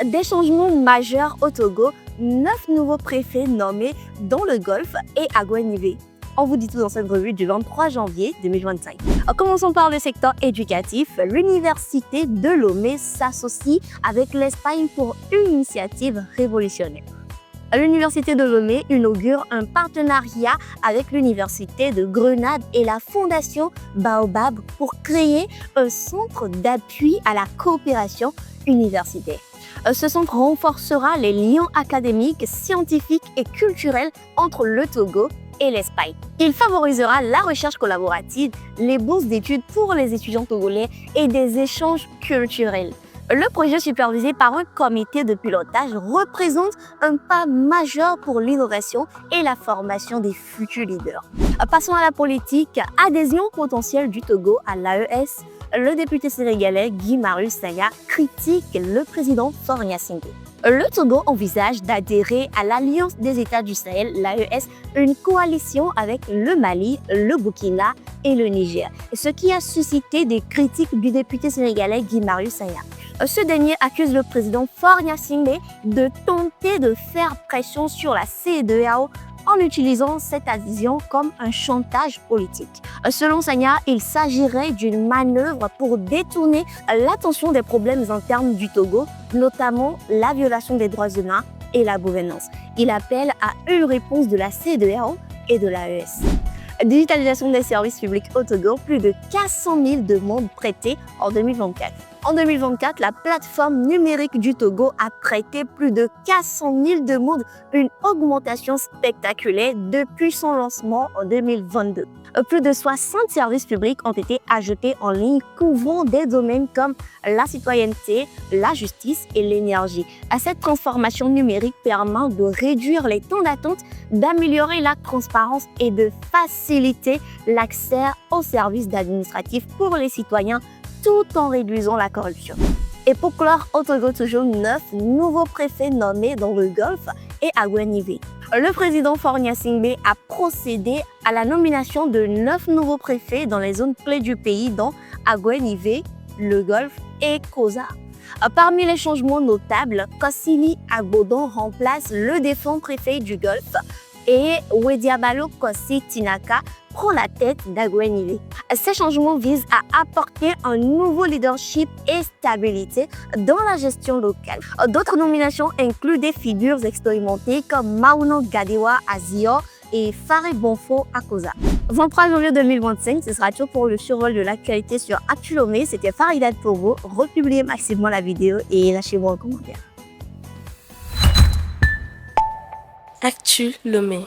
Des changements majeurs au Togo, 9 nouveaux préfets nommés dans le Golfe et à Guenièvre. On vous dit tout dans cette revue du 23 janvier 2025. Commençons par le secteur éducatif. L'Université de Lomé s'associe avec l'Espagne pour une initiative révolutionnaire. L'Université de Lomé inaugure un partenariat avec l'Université de Grenade et la Fondation Baobab pour créer un centre d'appui à la coopération universitaire. Ce centre renforcera les liens académiques, scientifiques et culturels entre le Togo et l'Espagne. Il favorisera la recherche collaborative, les bourses d'études pour les étudiants togolais et des échanges culturels. Le projet supervisé par un comité de pilotage représente un pas majeur pour l'innovation et la formation des futurs leaders. Passons à la politique. Adhésion potentielle du Togo à l'AES. Le député sénégalais Guy Marius Sagna critique le président Faure Gnassingbé. Le Togo envisage d'adhérer à l'Alliance des États du Sahel, l'AES, une coalition avec le Mali, le Burkina et le Niger, ce qui a suscité des critiques du député sénégalais Guy Marius Sagna. Ce dernier accuse le président Faure Gnassingbé de tenter de faire pression sur la CEDEAO en utilisant cette adhésion comme un chantage politique. Selon Sagna, il s'agirait d'une manœuvre pour détourner l'attention des problèmes internes du Togo, notamment la violation des droits humains et la gouvernance. Il appelle à une réponse de la CEDEAO et de l'AES. Digitalisation des services publics au Togo, plus de 400 000 demandes prêtées en 2024. En 2024, la plateforme numérique du Togo a traité plus de 400 000 demandes, une augmentation spectaculaire depuis son lancement en 2022. Plus de 60 services publics ont été ajoutés en ligne, couvrant des domaines comme la citoyenneté, la justice et l'énergie. Cette transformation numérique permet de réduire les temps d'attente, d'améliorer la transparence et de faciliter l'accès aux services administratifs pour les citoyens, tout en réduisant la corruption. Et pour clore, au Togo, toujours 9 nouveaux préfets nommés dans le Golfe et à Guenièvre. Le président Faure Gnassingbé a procédé à la nomination de 9 nouveaux préfets dans les zones clés du pays, dont à Guenièvre, le Golfe et Koza. Parmi les changements notables, Kosili Agbodon remplace le défunt préfet du Golfe et Wediabalo Kossi Tinaka prend la tête d'Aguenièvre. Ces changements visent à apporter un nouveau leadership et stabilité dans la gestion locale. D'autres nominations incluent des figures expérimentées comme Mauno Gadewa à Zior et Faré Bonfo à Koza. 23 janvier 2025, ce sera tout pour le survol de l'actualité sur Actu Lomé. C'était Farida pour vous. Republiez massivement la vidéo et lâchez-moi un commentaire. Actu Lomé.